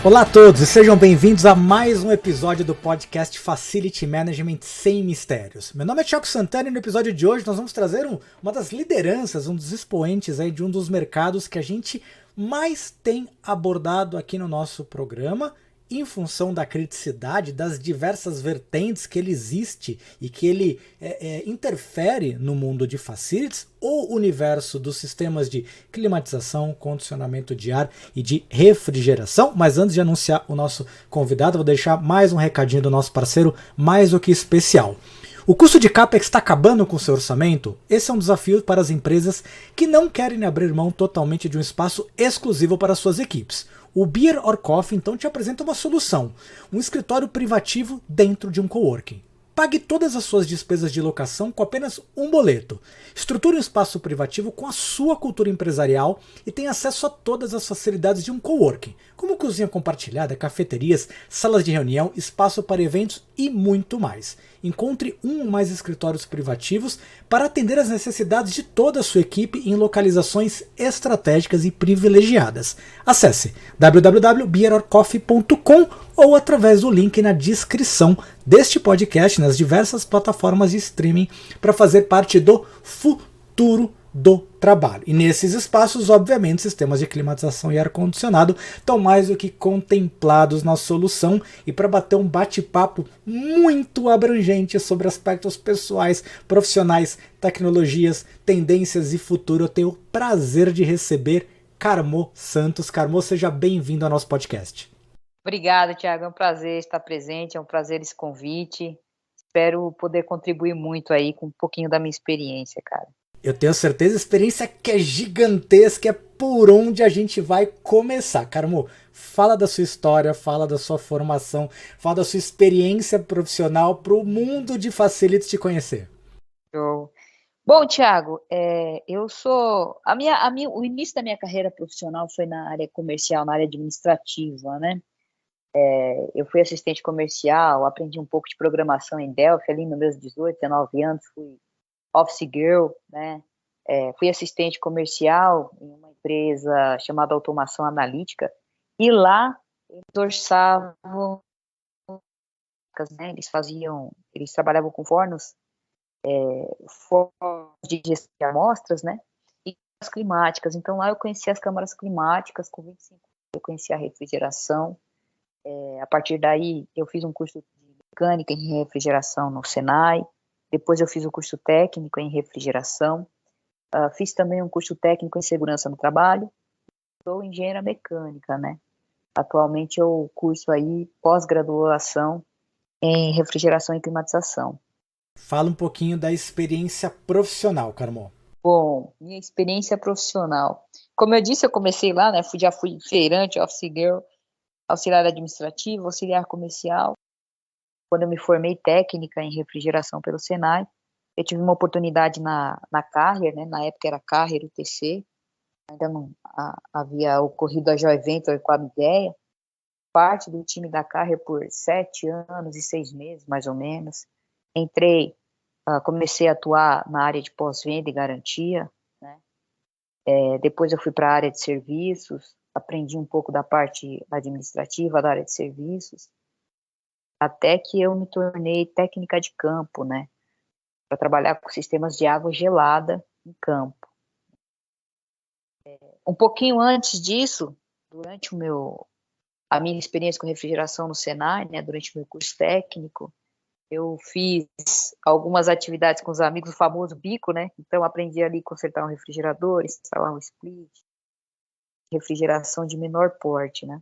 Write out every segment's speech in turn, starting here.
Olá a todos e sejam bem-vindos a mais um episódio do podcast Facility Management Sem Mistérios. Meu nome é Thiago Santana e no episódio de hoje nós vamos trazer uma das lideranças, um dos expoentes aí de um dos mercados que a gente mais tem abordado aqui no nosso programa, em função da criticidade das diversas vertentes que ele existe e que ele interfere no mundo de facilities ou universo dos sistemas de climatização, condicionamento de ar e de refrigeração. Mas antes de anunciar o nosso convidado, vou deixar mais um recadinho do nosso parceiro mais do que especial. O custo de CAPEX está acabando com o seu orçamento? Esse é um desafio para as empresas que não querem abrir mão totalmente de um espaço exclusivo para suas equipes. O Beer or Coffee então te apresenta uma solução, um escritório privativo dentro de um coworking. Pague todas as suas despesas de locação com apenas um boleto. Estruture um espaço privativo com a sua cultura empresarial e tenha acesso a todas as facilidades de um coworking, como cozinha compartilhada, cafeterias, salas de reunião, espaço para eventos e muito mais. Encontre um ou mais escritórios privativos para atender às necessidades de toda a sua equipe em localizações estratégicas e privilegiadas. Acesse www.beerorcoffee.com ou através do link na descrição deste podcast nas diversas plataformas de streaming para fazer parte do futuro do trabalho. E nesses espaços, obviamente, sistemas de climatização e ar-condicionado estão mais do que contemplados na solução. E para bater um bate-papo muito abrangente sobre aspectos pessoais, profissionais, tecnologias, tendências e futuro, eu tenho o prazer de receber Carmo Santos. Carmo, seja bem-vindo ao nosso podcast. Obrigada, Thiago. É um prazer estar presente, é um prazer esse convite. Espero poder contribuir muito aí com um pouquinho da minha experiência, cara. Eu tenho certeza, a experiência que é gigantesca, é por onde a gente vai começar. Carmo, fala da sua história, fala da sua formação, fala da sua experiência profissional para o mundo de facilities te conhecer. Show. Bom, Thiago, o início da minha carreira profissional foi na área comercial, na área administrativa, né? Eu fui assistente comercial, aprendi um pouco de programação em Delphi, ali nos meus 18, 19 anos, fui office girl, né? Fui assistente comercial em uma empresa chamada Automação Analítica, e lá eles orçavam, né? Eles trabalhavam com fornos de gestão de amostras, né? E as climáticas. Então lá eu conheci as câmaras climáticas, com 25 anos eu conheci a refrigeração. A partir daí, eu fiz um curso de mecânica em refrigeração no Senai. Depois eu fiz o curso técnico em refrigeração. Fiz também um curso técnico em segurança no trabalho. Sou engenheira mecânica, né? Atualmente eu curso aí pós-graduação em refrigeração e climatização. Fala um pouquinho da experiência profissional, Carmo. Bom, minha experiência profissional. Como eu disse, eu comecei lá, né? Já fui feirante, office girl, auxiliar administrativo, auxiliar comercial. Quando eu me formei técnica em refrigeração pelo Senai, eu tive uma oportunidade na Carrier, né? Na época era Carrier UTC, ainda não havia ocorrido a Joint Venture com a Midea. Parte do time da Carrier por 7 anos e 6 meses, mais ou menos. Comecei a atuar na área de pós-venda e garantia, né? Depois eu fui para a área de serviços, aprendi um pouco da parte administrativa da área de serviços, até que eu me tornei técnica de campo, né, para trabalhar com sistemas de água gelada em campo. Um pouquinho antes disso, durante a minha experiência com refrigeração no Senai, né, durante o meu curso técnico, eu fiz algumas atividades com os amigos, o famoso bico, né, então aprendi ali a consertar um refrigerador, instalar um split, refrigeração de menor porte, né.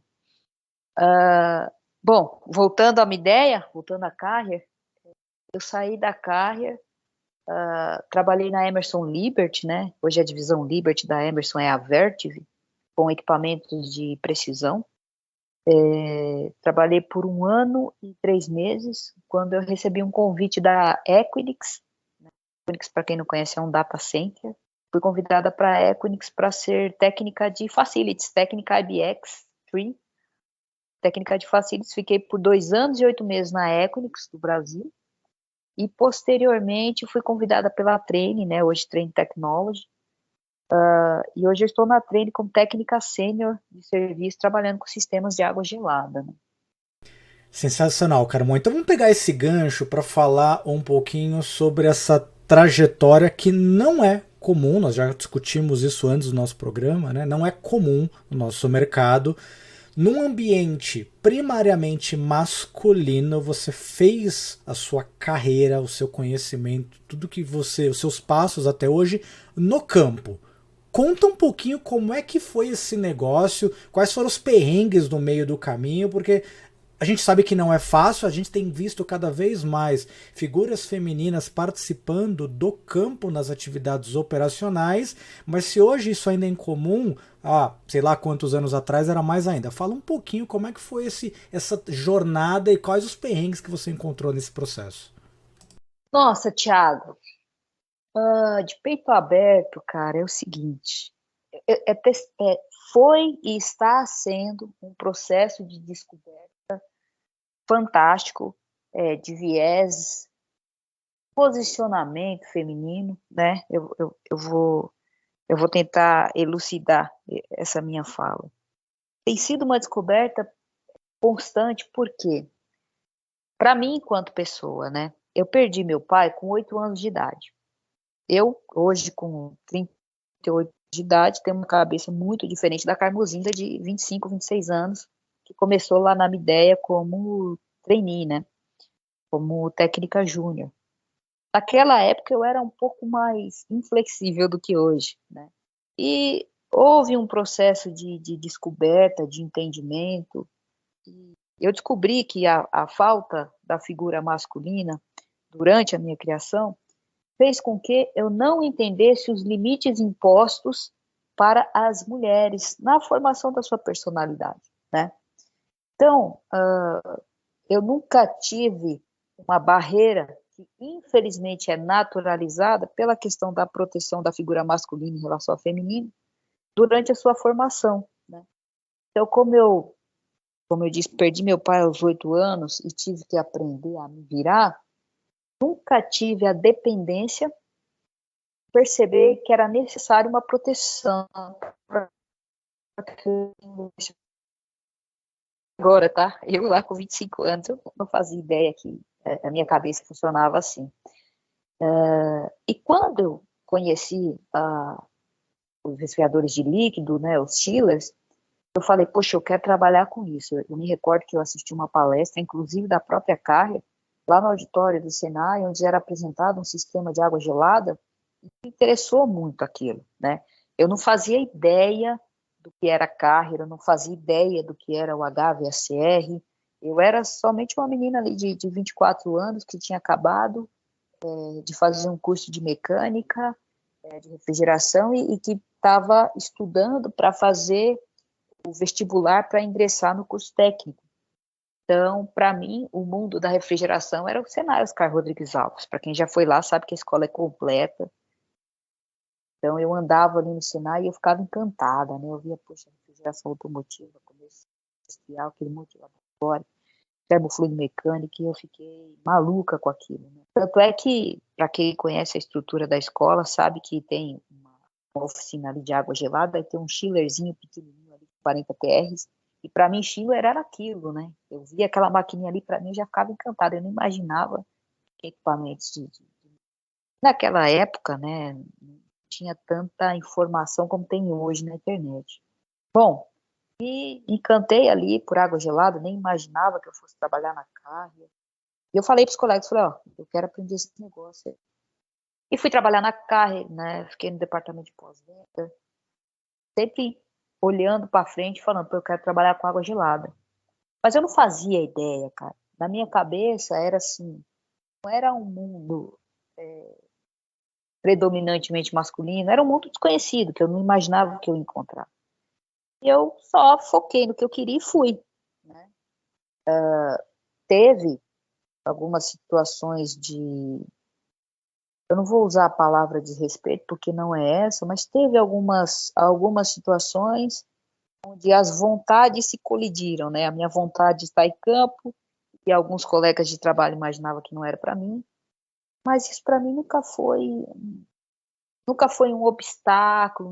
Bom, voltando à minha ideia, voltando à Carrier, eu saí da Carrier, trabalhei na Emerson Liberty, né? Hoje a divisão Liberty da Emerson é a Vertiv, com equipamentos de precisão. Trabalhei por 1 ano e 3 meses, quando eu recebi um convite da Equinix. Equinix, para quem não conhece, é um data center. Fui convidada para a Equinix para ser técnica de facilities, técnica IBX3. Técnica de facilities, fiquei por 2 anos e 8 meses na Equinix do Brasil, e posteriormente fui convidada pela Trane, né, hoje Trane Technology, E hoje eu estou na Trane como técnica sênior de serviço, trabalhando com sistemas de água gelada, né? Sensacional, Carmão. Então vamos pegar esse gancho para falar um pouquinho sobre essa trajetória que não é comum, nós já discutimos isso antes do nosso programa, né? Não é comum no nosso mercado. Num ambiente primariamente masculino, você fez a sua carreira, o seu conhecimento, tudo que você, os seus passos até hoje no campo. Conta um pouquinho como é que foi esse negócio, quais foram os perrengues no meio do caminho, porque a gente sabe que não é fácil, a gente tem visto cada vez mais figuras femininas participando do campo nas atividades operacionais, mas se hoje isso ainda é incomum, sei lá quantos anos atrás era mais ainda. Fala um pouquinho como é que foi essa jornada e quais os perrengues que você encontrou nesse processo. Nossa, Thiago, de peito aberto, cara, é o seguinte, foi e está sendo um processo de descoberta fantástico, de viés, posicionamento feminino, né? Eu vou tentar elucidar essa minha fala. Tem sido uma descoberta constante, porque, para mim, enquanto pessoa, né? Eu perdi meu pai com 8 anos de idade. Eu, hoje, com 38 de idade, tenho uma cabeça muito diferente da Carmozinda de 25, 26 anos, que começou lá na Midea como trainee, né? Como técnica júnior. Naquela época eu era um pouco mais inflexível do que hoje, né? E houve um processo de descoberta, de entendimento. E eu descobri que a falta da figura masculina durante a minha criação fez com que eu não entendesse os limites impostos para as mulheres na formação da sua personalidade, né? Então, eu nunca tive uma barreira que, infelizmente, é naturalizada pela questão da proteção da figura masculina em relação ao feminino durante a sua formação, né? Então, como eu disse, perdi meu pai aos 8 anos e tive que aprender a me virar, nunca tive a dependência, perceber que era necessário uma proteção para agora, tá? Eu lá com 25 anos, eu não fazia ideia que a minha cabeça funcionava assim. E quando eu conheci os resfriadores de líquido, né, os chillers, eu falei, poxa, eu quero trabalhar com isso. Eu me recordo que eu assisti uma palestra, inclusive da própria Carrier, lá no auditório do Senai, onde era apresentado um sistema de água gelada, e me interessou muito aquilo, né? Eu não fazia ideia do que era Carrier, eu não fazia ideia do que era o HVACR, eu era somente uma menina ali de 24 anos que tinha acabado de fazer um curso de mecânica, de refrigeração e que estava estudando para fazer o vestibular para ingressar no curso técnico. Então, para mim, o mundo da refrigeração era o Senai Oscar Rodrigues Alves. Para quem já foi lá, sabe que a escola é completa. Então, eu andava ali no Senai e eu ficava encantada, né? Eu via, poxa, refrigeração automotiva, começo industrial, aquele monte de laboratório, termofluido mecânico, e eu fiquei maluca com aquilo, né? Tanto é que, para quem conhece a estrutura da escola, sabe que tem uma oficina ali de água gelada, e tem um chillerzinho pequenininho ali, 40 PRs, e para mim chiller era aquilo, né? Eu via aquela maquininha ali, para mim eu já ficava encantada, eu não imaginava que equipamentos naquela época, né, não tinha tanta informação como tem hoje na internet. Bom, e encantei ali por água gelada, nem imaginava que eu fosse trabalhar na Carrier. E eu falei para os colegas, falei, ó, eu quero aprender esse negócio aí. E fui trabalhar na Carrier, né, fiquei no departamento de pós-venda, sempre olhando para frente, falando, pô, eu quero trabalhar com água gelada. Mas eu não fazia ideia, cara. Na minha cabeça era assim, não era um mundo predominantemente masculino, era um mundo desconhecido, que eu não imaginava que eu ia encontrar. E eu só foquei no que eu queria e fui, né? Teve algumas situações eu não vou usar a palavra desrespeito, porque não é essa, mas teve algumas situações onde as vontades se colidiram, né? A minha vontade de estar em campo, e alguns colegas de trabalho imaginavam que não era para mim, mas isso para mim nunca foi nunca foi um obstáculo,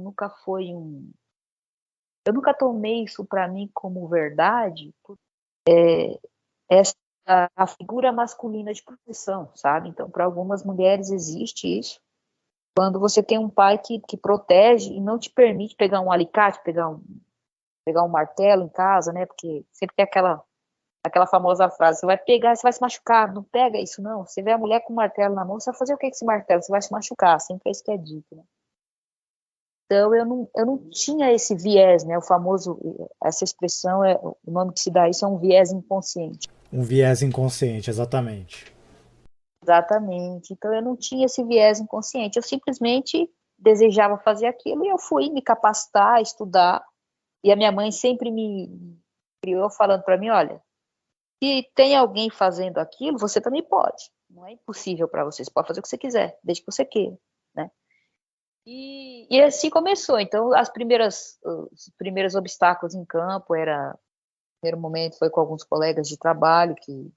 eu nunca tomei isso para mim como verdade, essa a figura masculina de proteção, sabe? Então, para algumas mulheres existe isso. Quando você tem um pai que protege e não te permite pegar um alicate, pegar um martelo em casa, né? Porque sempre tem aquela famosa frase, você vai pegar, você vai se machucar, não pega isso não. Você vê a mulher com o martelo na mão, você vai fazer o que com esse martelo? Você vai se machucar, sempre é isso que é dito, né? Então eu não tinha esse viés, né? O famoso, essa expressão, o nome que se dá a isso é um viés inconsciente. Um viés inconsciente, exatamente. Exatamente. Então eu não tinha esse viés inconsciente, eu simplesmente desejava fazer aquilo e eu fui me capacitar, estudar, e a minha mãe sempre me criou falando para mim, olha, se tem alguém fazendo aquilo, você também pode. Não é impossível para você. Você pode fazer o que você quiser, desde que você queira, né? E assim começou. Então, os primeiros obstáculos em campo no primeiro momento foi com alguns colegas de trabalho que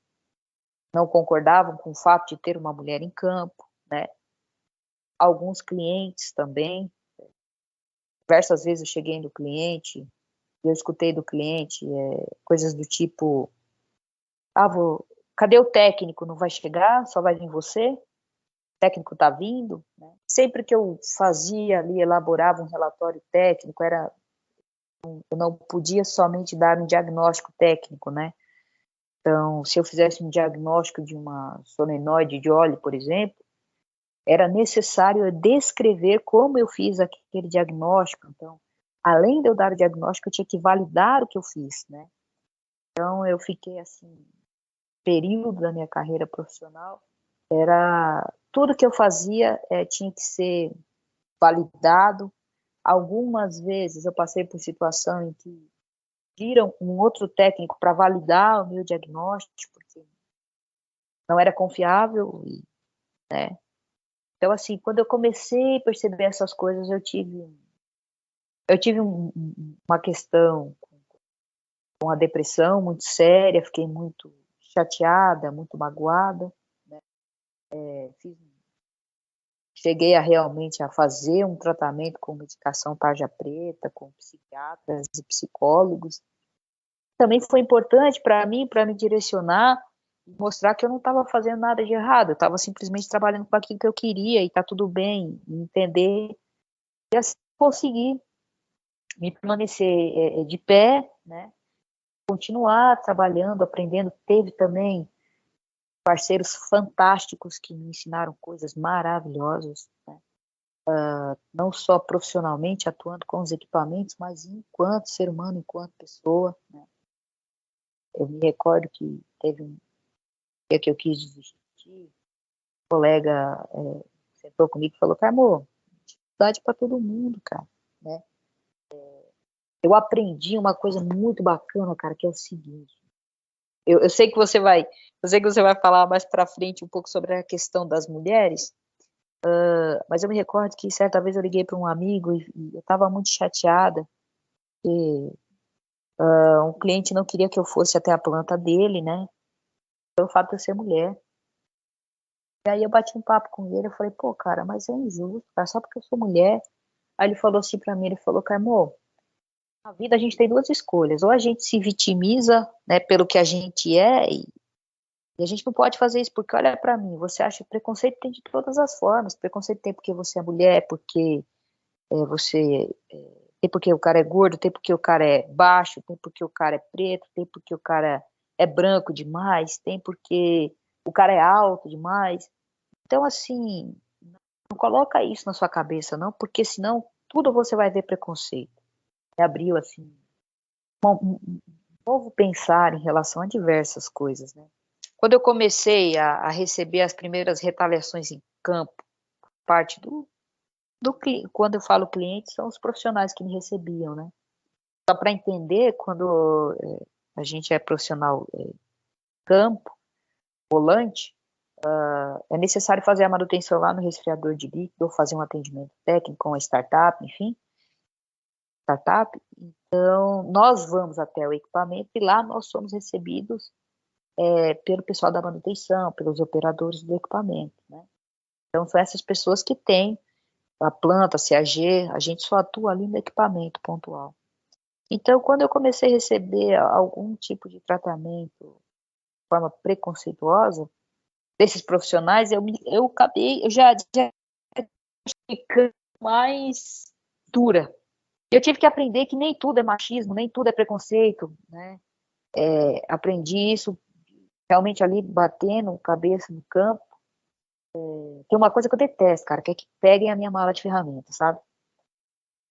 não concordavam com o fato de ter uma mulher em campo, né? Alguns clientes também. Diversas vezes eu cheguei no cliente e eu escutei do cliente coisas do tipo: cadê o técnico? Não vai chegar? Só vai vir você? O técnico está vindo? Né? Sempre que eu fazia ali, elaborava um relatório técnico, eu não podia somente dar um diagnóstico técnico, né? Então, se eu fizesse um diagnóstico de uma solenoide de óleo, por exemplo, era necessário descrever como eu fiz aquele diagnóstico. Então, além de eu dar o diagnóstico, eu tinha que validar o que eu fiz, né? Então, eu fiquei assim, período da minha carreira profissional, tudo que eu fazia tinha que ser validado. Algumas vezes eu passei por situação em que viram um outro técnico para validar o meu diagnóstico, porque não era confiável, né? Então, assim, quando eu comecei a perceber essas coisas, eu tive uma questão com a depressão muito séria, fiquei muito chateada, muito magoada, né? Cheguei realmente a fazer um tratamento com medicação tarja preta, com psiquiatras e psicólogos. Também foi importante para mim, para me direcionar e mostrar que eu não estava fazendo nada de errado, eu estava simplesmente trabalhando com aquilo que eu queria e está tudo bem, entender e assim conseguir me permanecer de pé, né? Continuar trabalhando, aprendendo. Teve também parceiros fantásticos que me ensinaram coisas maravilhosas, né? Não só profissionalmente atuando com os equipamentos, mas enquanto ser humano, enquanto pessoa, né? Eu me recordo que teve um dia que eu quis desistir, um colega sentou comigo e falou: Carmo, dificuldade para todo mundo, cara, né? Eu aprendi uma coisa muito bacana, cara, que é o seguinte. Eu sei que você vai falar mais para frente um pouco sobre a questão das mulheres, mas eu me recordo que certa vez eu liguei para um amigo e eu estava muito chateada, porque um cliente não queria que eu fosse até a planta dele, né? Pelo fato de eu ser mulher. E aí eu bati um papo com ele, eu falei, pô, cara, mas é injusto, cara, só porque eu sou mulher. Aí ele falou assim para mim, ele falou, Carmo, na vida a gente tem duas escolhas, ou a gente se vitimiza, né, pelo que a gente é, e a gente não pode fazer isso, porque olha para mim, você acha que preconceito tem de todas as formas, preconceito tem porque você é mulher, porque tem porque o cara é gordo, tem porque o cara é baixo, tem porque o cara é preto, tem porque o cara é branco demais, tem porque o cara é alto demais. Então, assim, não coloca isso na sua cabeça, não, porque senão tudo você vai ver preconceito. Abriu, assim, um novo pensar em relação a diversas coisas, né? Quando eu comecei a receber as primeiras retaliações em campo, parte quando eu falo cliente, são os profissionais que me recebiam, né? Só para entender, quando a gente é profissional campo, volante, é necessário fazer a manutenção lá no resfriador de líquido, ou fazer um atendimento técnico com a startup, enfim, startup. Então, nós vamos até o equipamento e lá nós somos recebidos pelo pessoal da manutenção, pelos operadores do equipamento, né? Então, são essas pessoas que têm a planta, CAG, a gente só atua ali no equipamento pontual. Então, quando eu comecei a receber algum tipo de tratamento de forma preconceituosa desses profissionais, eu já ficando mais dura. Eu tive que aprender que nem tudo é machismo, nem tudo é preconceito, né? Aprendi isso realmente ali batendo cabeça no campo. Tem uma coisa que eu detesto, cara, que é que peguem a minha mala de ferramentas, sabe?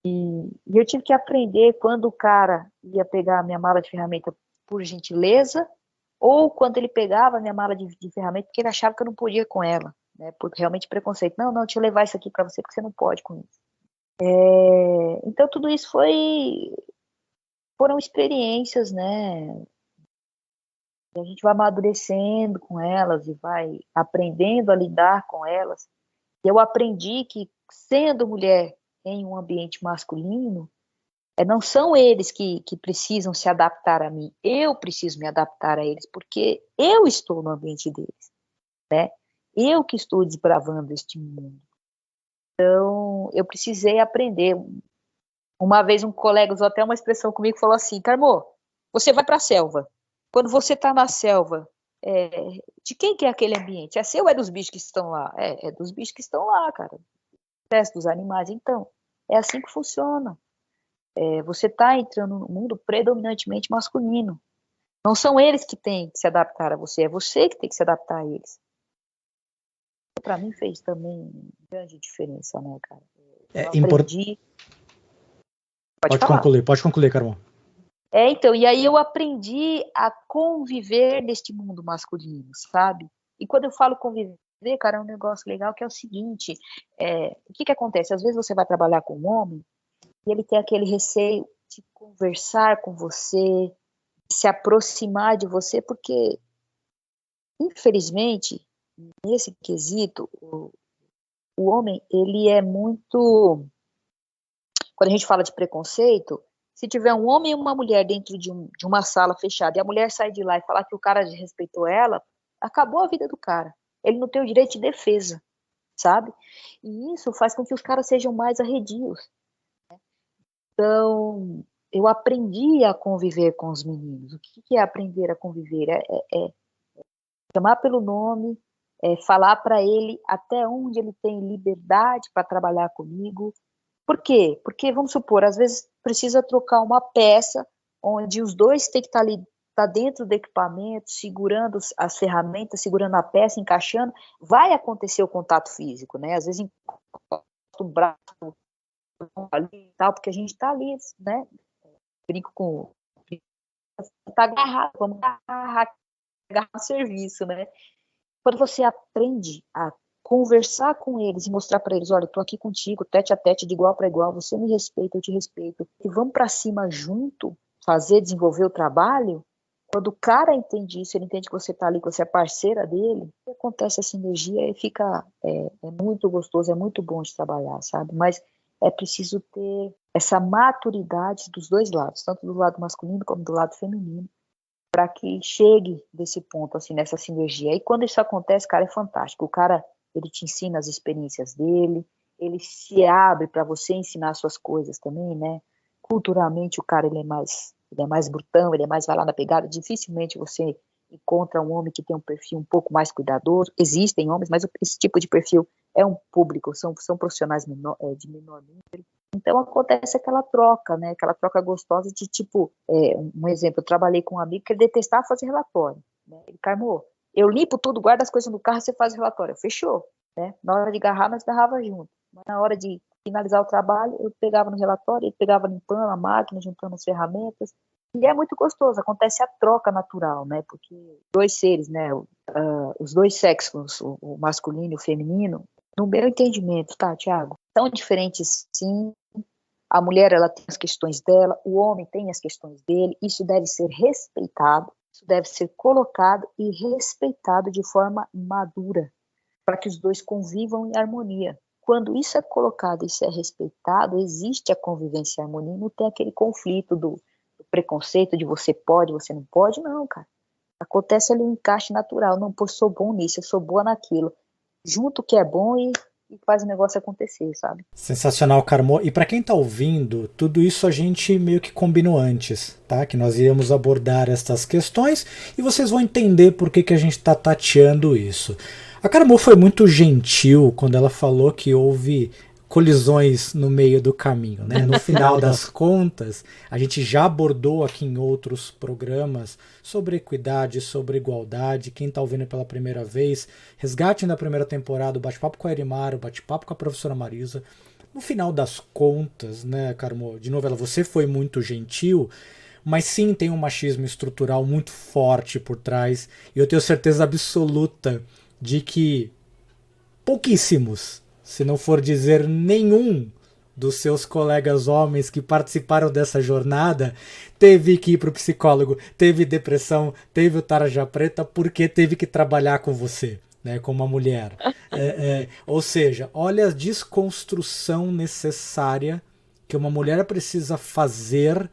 E eu tive que aprender quando o cara ia pegar a minha mala de ferramenta por gentileza, ou quando ele pegava a minha mala de ferramenta porque ele achava que eu não podia com ela, né? Por realmente preconceito. Não, deixa eu levar isso aqui para você porque você não pode com isso. Então tudo isso foram experiências, né? E a gente vai amadurecendo com elas e vai aprendendo a lidar com elas. E eu aprendi que, sendo mulher em um ambiente masculino, não são eles que precisam se adaptar a mim, eu preciso me adaptar a eles, porque eu estou no ambiente deles, né? Eu que estou desbravando este mundo. Então, eu precisei aprender. Uma vez um colega usou até uma expressão comigo e falou assim: Carmo, você vai para a selva. Quando você está na selva, de quem que é aquele ambiente? É seu ou é dos bichos que estão lá? É dos bichos que estão lá, cara. Dos animais. Então, é assim que funciona. Você está entrando num mundo predominantemente masculino. Não são eles que têm que se adaptar a você, é você que tem que se adaptar a eles. Para mim fez também grande diferença, né, cara? Eu aprendi... Pode concluir, Carmon. Então, e aí eu aprendi a conviver neste mundo masculino, sabe? E quando eu falo conviver, cara, é um negócio legal que é o seguinte, o que acontece? Às vezes você vai trabalhar com um homem e ele tem aquele receio de conversar com você, de se aproximar de você, porque, infelizmente, nesse quesito, o homem, ele é muito... Quando a gente fala de preconceito, se tiver um homem e uma mulher dentro de uma sala fechada e a mulher sair de lá e falar que o cara desrespeitou ela, acabou a vida do cara. Ele não tem o direito de defesa, sabe? E isso faz com que os caras sejam mais arredios. Né? Então, eu aprendi a conviver com os meninos. O que é aprender a conviver? É chamar pelo nome, falar para ele até onde ele tem liberdade para trabalhar comigo. Por quê? Porque, vamos supor, às vezes precisa trocar uma peça onde os dois têm que estar ali, tá dentro do equipamento, segurando as ferramentas, segurando a peça, encaixando, vai acontecer o contato físico, né? Às vezes encosta o braço ali e tal, porque a gente tá ali, né? Brinco com... tá agarrado, vamos agarrar o serviço, né? Quando você aprende a conversar com eles e mostrar para eles, olha, eu tô aqui contigo, tete a tete, de igual para igual, você me respeita, eu te respeito, e vamos para cima junto, desenvolver o trabalho. Quando o cara entende isso, ele entende que você tá ali, que você é parceira dele, acontece essa sinergia e fica muito gostoso, é muito bom de trabalhar, sabe? Mas é preciso ter essa maturidade dos dois lados, tanto do lado masculino como do lado feminino, para que chegue desse ponto, assim, nessa sinergia. E quando isso acontece, cara, é fantástico. O cara, ele te ensina as experiências dele, ele se abre para você ensinar suas coisas também, né? Culturalmente, o cara, ele é mais brutão, ele é mais vai lá na pegada. Dificilmente você encontra um homem que tem um perfil um pouco mais cuidadoso. Existem homens, mas esse tipo de perfil é um público, são profissionais de menor número. Então acontece aquela troca, né? Aquela troca gostosa de tipo, um exemplo, eu trabalhei com um amigo que ele detestava fazer relatório, né? Ele, Carmo, eu limpo tudo, guardo as coisas no carro, você faz o relatório. Fechou, né? Na hora de agarrar, nós agarrava junto. Mas na hora de finalizar o trabalho, eu pegava no relatório, ele pegava limpando a máquina, juntando as ferramentas. E é muito gostoso, acontece a troca natural, né? Porque dois seres, né? Os dois sexos, o masculino e o feminino, no meu entendimento, tá, Thiago? São diferentes, sim. A mulher, ela tem as questões dela, o homem tem as questões dele, isso deve ser respeitado, isso deve ser colocado e respeitado de forma madura, para que os dois convivam em harmonia. Quando isso é colocado, isso é respeitado, existe a convivência e a harmonia, não tem aquele conflito do preconceito de você pode, você não pode, não, cara. Acontece ali um encaixe natural, não, pô, eu sou bom nisso, eu sou boa naquilo. Junto o que é bom e e faz o negócio acontecer, sabe? Sensacional, Carmo. E para quem tá ouvindo, tudo isso a gente meio que combinou antes, tá? Que nós íamos abordar estas questões e vocês vão entender por que a gente tá tateando isso. A Carmo foi muito gentil quando ela falou que houve colisões no meio do caminho, né? No final das contas, a gente já abordou aqui em outros programas sobre equidade, sobre igualdade. Quem está ouvindo pela primeira vez, resgate na primeira temporada, o bate-papo com a Erimar, o bate-papo com a professora Marisa. No final das contas, né, Carmo, de novo, você foi muito gentil, mas sim tem um machismo estrutural muito forte por trás, e eu tenho certeza absoluta de que pouquíssimos, se não for dizer nenhum, dos seus colegas homens que participaram dessa jornada teve que ir para o psicólogo, teve depressão, teve o tarja preta porque teve que trabalhar com você, né, com uma mulher. Ou seja, olha a desconstrução necessária que uma mulher precisa fazer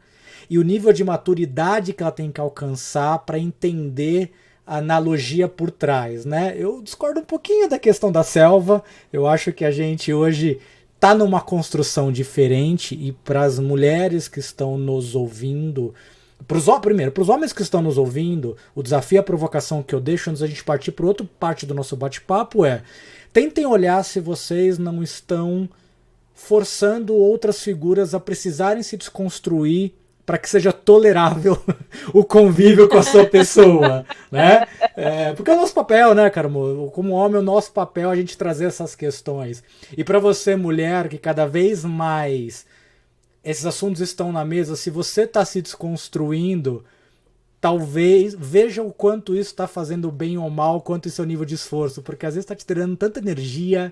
e o nível de maturidade que ela tem que alcançar para entender a analogia por trás, né? Eu discordo um pouquinho da questão da selva. Eu acho que a gente hoje tá numa construção diferente e para as mulheres que estão nos ouvindo, primeiro, para os homens que estão nos ouvindo, o desafio e a provocação que eu deixo antes da gente partir para outra parte do nosso bate-papo é: tentem olhar se vocês não estão forçando outras figuras a precisarem se desconstruir para que seja tolerável o convívio com a sua pessoa, né? Porque é o nosso papel, né, Carmo? Como homem, o nosso papel é a gente trazer essas questões. E para você, mulher, que cada vez mais esses assuntos estão na mesa, se você está se desconstruindo, talvez veja o quanto isso está fazendo bem ou mal, quanto isso é o nível de esforço, porque às vezes está te tirando tanta energia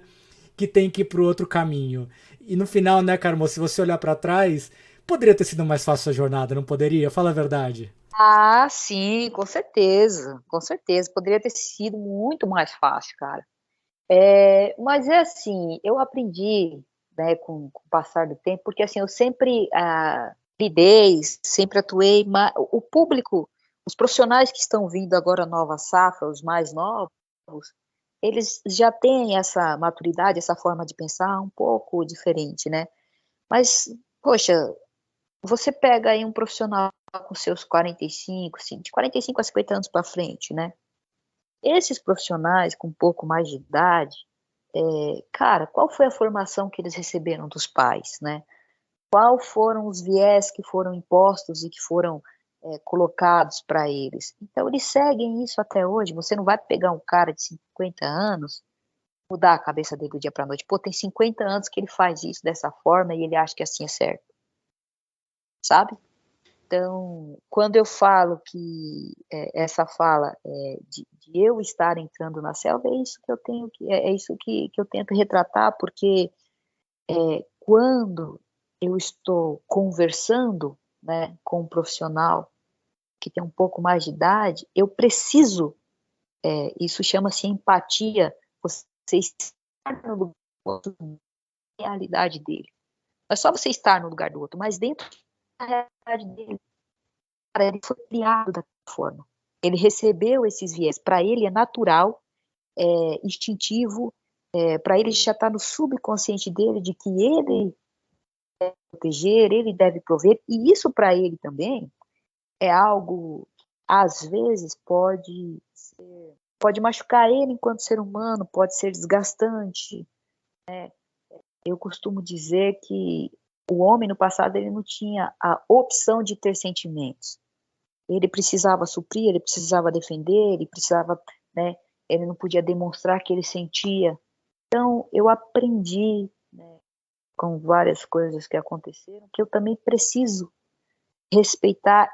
que tem que ir para o outro caminho. E no final, né, Carmo, se você olhar para trás, poderia ter sido mais fácil a jornada, não poderia? Fala a verdade. Ah, sim, com certeza, com certeza. Poderia ter sido muito mais fácil, cara. Mas é assim, eu aprendi, né, com o passar do tempo, porque assim, eu sempre lidei, sempre atuei, mas o público, os profissionais que estão vindo agora, nova safra, os mais novos, eles já têm essa maturidade, essa forma de pensar um pouco diferente, né? Mas, poxa, você pega aí um profissional com seus 45, de 45 a 50 anos para frente, né? Esses profissionais com um pouco mais de idade, cara, qual foi a formação que eles receberam dos pais, né? Qual foram os viés que foram impostos e que foram colocados para eles? Então, eles seguem isso até hoje. Você não vai pegar um cara de 50 anos, mudar a cabeça dele do dia para a noite. Pô, tem 50 anos que ele faz isso dessa forma e ele acha que assim é certo, sabe? Então, quando eu falo que essa fala de eu estar entrando na selva, é isso que eu tenho é isso que eu tento retratar, porque quando eu estou conversando, né, com um profissional que tem um pouco mais de idade, eu preciso, isso chama-se empatia, você estar no lugar do outro, na realidade dele. Não é só você estar no lugar do outro, mas dentro da realidade dele. Ele foi criado daquela forma. Ele recebeu esses viés. Para ele é natural, instintivo, para ele já está no subconsciente dele de que ele deve proteger, ele deve prover, e isso para ele também é algo, às vezes, pode machucar ele enquanto ser humano, pode ser desgastante, né? Eu costumo dizer que o homem no passado ele não tinha a opção de ter sentimentos. Ele precisava suprir, ele precisava defender, ele precisava, né, ele não podia demonstrar que ele sentia. Então, eu aprendi, né, com várias coisas que aconteceram, que eu também preciso respeitar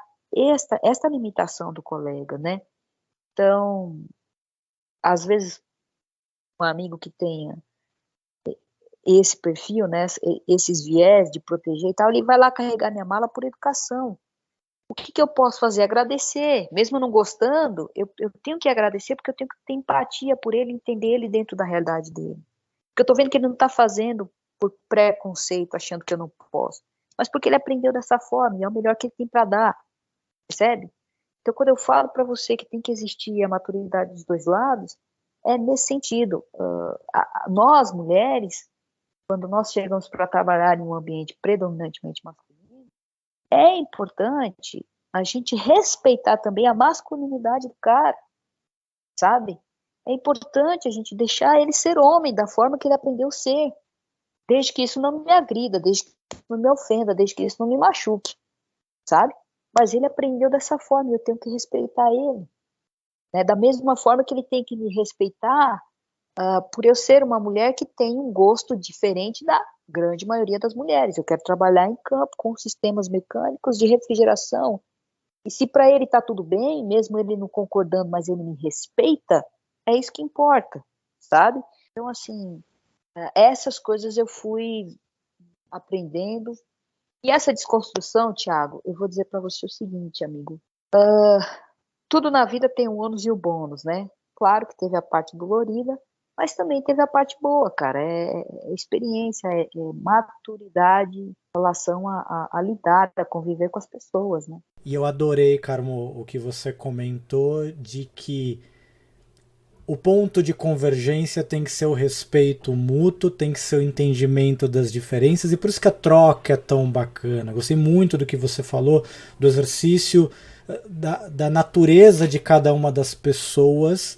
esta limitação do colega, né? Então, às vezes, um amigo que tenha esse perfil, né, esses viés de proteger e tal, ele vai lá carregar minha mala por educação. O que eu posso fazer? Agradecer. Mesmo não gostando, eu tenho que agradecer porque eu tenho que ter empatia por ele, entender ele dentro da realidade dele. Porque eu tô vendo que ele não tá fazendo por preconceito, achando que eu não posso, mas porque ele aprendeu dessa forma e é o melhor que ele tem para dar, percebe? Então, quando eu falo para você que tem que existir a maturidade dos dois lados, é nesse sentido. Nós, mulheres, quando nós chegamos para trabalhar em um ambiente predominantemente masculino, é importante a gente respeitar também a masculinidade do cara, sabe? É importante a gente deixar ele ser homem da forma que ele aprendeu a ser, desde que isso não me agrida, desde que isso não me ofenda, desde que isso não me machuque, sabe? Mas ele aprendeu dessa forma, eu tenho que respeitar ele, né? Da mesma forma que ele tem que me respeitar por eu ser uma mulher que tem um gosto diferente da grande maioria das mulheres. Eu quero trabalhar em campo com sistemas mecânicos de refrigeração. E se para ele está tudo bem, mesmo ele não concordando, mas ele me respeita, é isso que importa, sabe? Então, assim, essas coisas eu fui aprendendo. E essa desconstrução, Thiago, eu vou dizer para você o seguinte, amigo. Tudo na vida tem o ônus e o bônus, né? Claro que teve a parte dolorida, mas também teve a parte boa, cara. É experiência, é maturidade em relação a lidar, a conviver com as pessoas, né? E eu adorei, Carmo, o que você comentou de que o ponto de convergência tem que ser o respeito mútuo, tem que ser o entendimento das diferenças, e por isso que a troca é tão bacana. Gostei muito do que você falou, do exercício da natureza de cada uma das pessoas,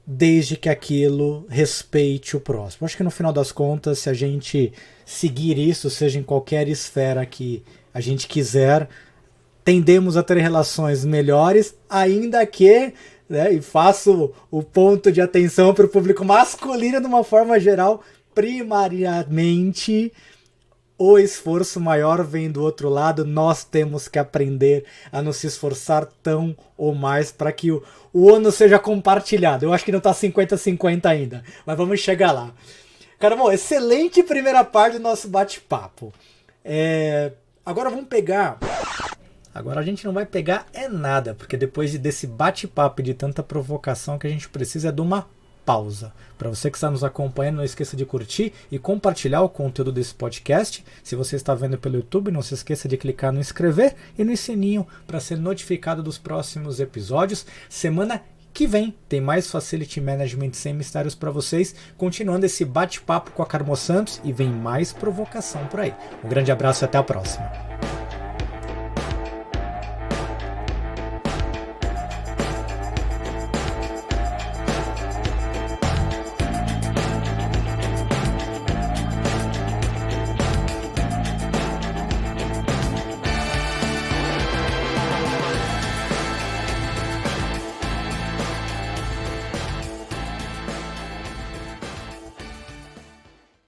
desde que aquilo respeite o próximo. Acho que no final das contas, se a gente seguir isso, seja em qualquer esfera que a gente quiser, tendemos a ter relações melhores, ainda que, né, e faço o ponto de atenção para o público masculino de uma forma geral, primariamente o esforço maior vem do outro lado. Nós temos que aprender a nos esforçar tão ou mais para que o ônus seja compartilhado. Eu acho que não está 50-50 ainda, mas vamos chegar lá. Caramba, excelente primeira parte do nosso bate-papo. Agora vamos pegar... Agora a gente não vai pegar nada, porque depois desse bate-papo e de tanta provocação, que a gente precisa é de uma pausa. Para você que está nos acompanhando, não esqueça de curtir e compartilhar o conteúdo desse podcast. Se você está vendo pelo YouTube, não se esqueça de clicar no inscrever e no sininho para ser notificado dos próximos episódios. Semana que vem tem mais Facility Management sem mistérios para vocês, continuando esse bate-papo com a Carmo Santos, e vem mais provocação por aí. Um grande abraço e até a próxima.